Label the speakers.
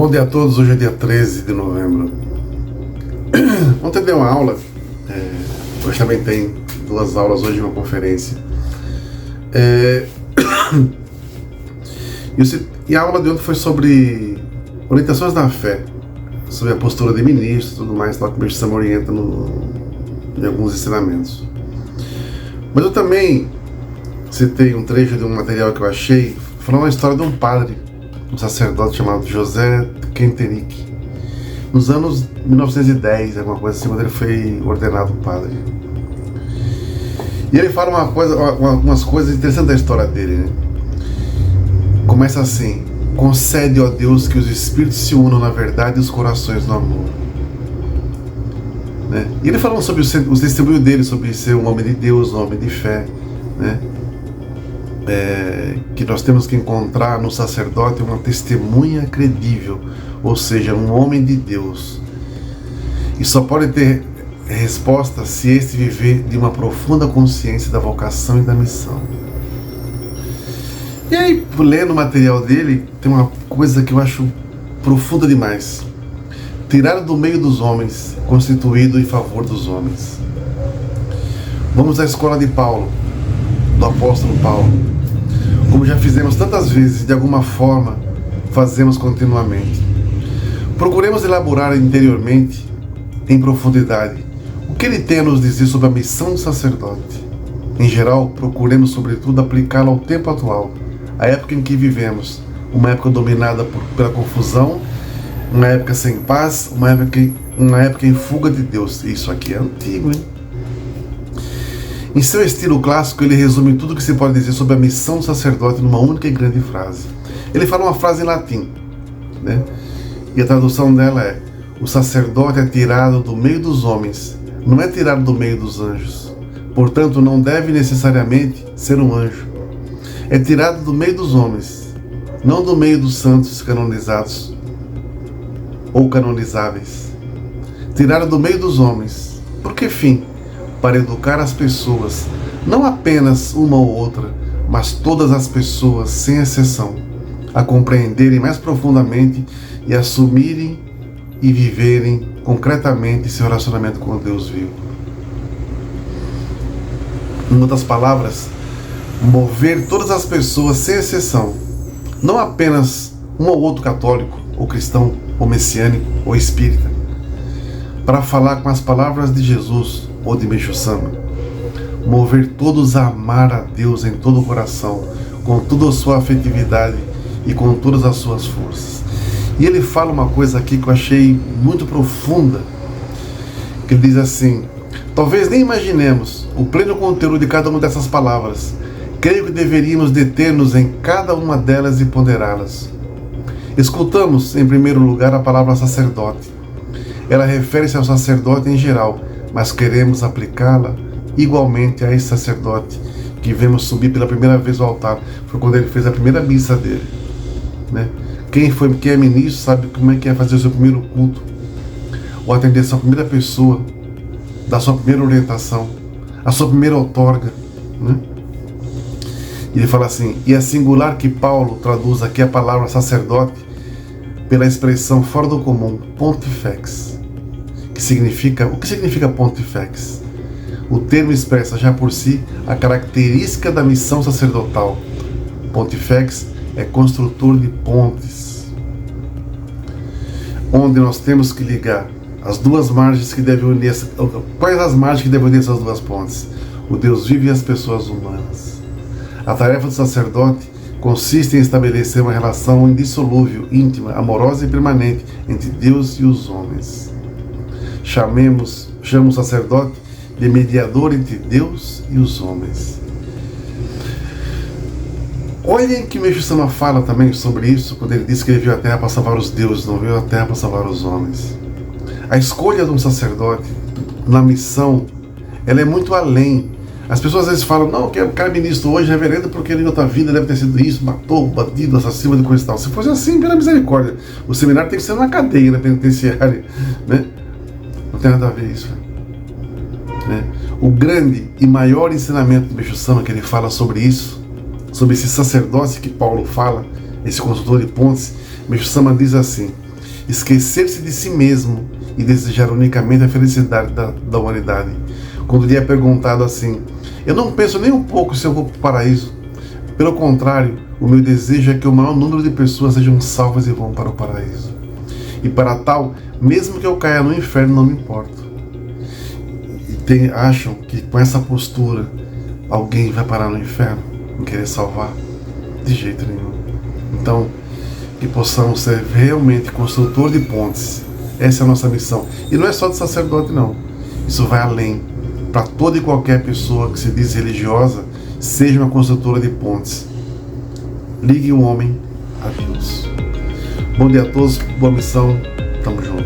Speaker 1: Bom dia a todos, hoje é dia 13 de novembro. Ontem dei uma aula, hoje também tem duas aulas, hoje uma conferência. E a aula de ontem foi sobre orientações da fé, sobre a postura de ministro e tudo mais, tal que o Mestre Sama orienta em alguns ensinamentos. Mas eu também citei um trecho de um material que eu achei, falando a história de um padre, um sacerdote chamado José Kentenich, nos anos 1910, alguma coisa assim, quando ele foi ordenado padre. E ele fala umas coisas interessantes da história dele, né? Começa assim: concede, ó Deus, que os espíritos se unam na verdade e os corações no amor. Né? E ele falando sobre os testemunhos dele, sobre ser um homem de Deus, um homem de fé, né? Que nós temos que encontrar no sacerdote uma testemunha credível, ou seja, um homem de Deus. E só pode ter resposta se este viver de uma profunda consciência da vocação e da missão. E aí, lendo o material dele, tem uma coisa que eu acho profunda demais: tirado do meio dos homens, constituído em favor dos homens. Vamos à escola de Paulo, do apóstolo Paulo. Como já fizemos tantas vezes, de alguma forma, fazemos continuamente. Procuremos elaborar interiormente, em profundidade, o que ele tem a nos dizer sobre a missão do sacerdote. Em geral, procuremos, sobretudo, aplicá-la ao tempo atual, à época em que vivemos, uma época dominada pela confusão, uma época sem paz, uma época em fuga de Deus. Isso aqui é antigo, hein? Em seu estilo clássico, ele resume tudo o que se pode dizer sobre a missão do sacerdote numa única e grande frase. Ele fala uma frase em latim, né? E a tradução dela é: o sacerdote é tirado do meio dos homens, não é tirado do meio dos anjos. Portanto, não deve necessariamente ser um anjo. É tirado do meio dos homens, não do meio dos santos canonizados ou canonizáveis. Tirado do meio dos homens. Por que fim? Para educar as pessoas, não apenas uma ou outra, mas todas as pessoas, sem exceção, a compreenderem mais profundamente e assumirem e viverem concretamente seu relacionamento com o Deus vivo. Em outras palavras, mover todas as pessoas, sem exceção, não apenas um ou outro católico, ou cristão, ou messiânico, ou espírita, para falar com as palavras de Jesus ou de Mestre Sama. Mover todos a amar a Deus em todo o coração, com toda a sua afetividade e com todas as suas forças. E ele fala uma coisa aqui que eu achei muito profunda, que ele diz assim: talvez nem imaginemos o pleno conteúdo de cada uma dessas palavras. Creio que deveríamos deter-nos em cada uma delas e ponderá-las. Escutamos, em primeiro lugar, a palavra sacerdote. Ela refere-se ao sacerdote em geral, mas queremos aplicá-la igualmente a esse sacerdote que vemos subir pela primeira vez ao altar. Foi quando ele fez a primeira missa dele, né? Quem é ministro sabe como é que é fazer o seu primeiro culto, ou atender a sua primeira pessoa, dar a sua primeira orientação, a sua primeira outorga, né? E ele fala assim: e é singular que Paulo traduz aqui a palavra sacerdote pela expressão fora do comum, pontifex. O que significa pontifex? O termo expressa já por si a característica da missão sacerdotal. Pontifex é construtor de pontes, onde nós temos que ligar as duas margens que devem unir. Quais as margens que devem unir essas duas pontes? O Deus vivo e as pessoas humanas. A tarefa do sacerdote consiste em estabelecer uma relação indissolúvel, íntima, amorosa e permanente entre Deus e os homens. Chame o sacerdote de mediador entre Deus e os homens. Olhem que Mestre Sama fala também sobre isso, quando ele diz que ele veio à Terra para salvar os deuses, não veio à Terra para salvar os homens. A escolha de um sacerdote na missão, ela é muito além. As pessoas às vezes falam: não, que o cara ministro hoje é reverendo porque ele em outra vida deve ter sido isso, matou, bandido, assassino de coisa e tal. Se fosse assim, pela misericórdia, o seminário tem que ser uma cadeia, na penitenciária, né? Não tem nada a ver isso, né? O grande e maior ensinamento do Mestre Sama, que ele fala sobre isso, sobre esse sacerdócio que Paulo fala, esse consultor de pontes, Mestre Sama diz assim: esquecer-se de si mesmo e desejar unicamente a felicidade da humanidade. Quando lhe é perguntado assim: eu não penso nem um pouco se eu vou para o paraíso. Pelo contrário, o meu desejo é que o maior número de pessoas sejam salvas e vão para o paraíso. E para tal, mesmo que eu caia no inferno, não me importo. E acham que com essa postura alguém vai parar no inferno, não querer salvar? De jeito nenhum. Então, que possamos ser realmente construtor de pontes. Essa é a nossa missão. E não é só de sacerdote, não. Isso vai além. Para toda e qualquer pessoa que se diz religiosa, seja uma construtora de pontes. Ligue o homem a Deus. Bom dia a todos, boa missão, tamo junto.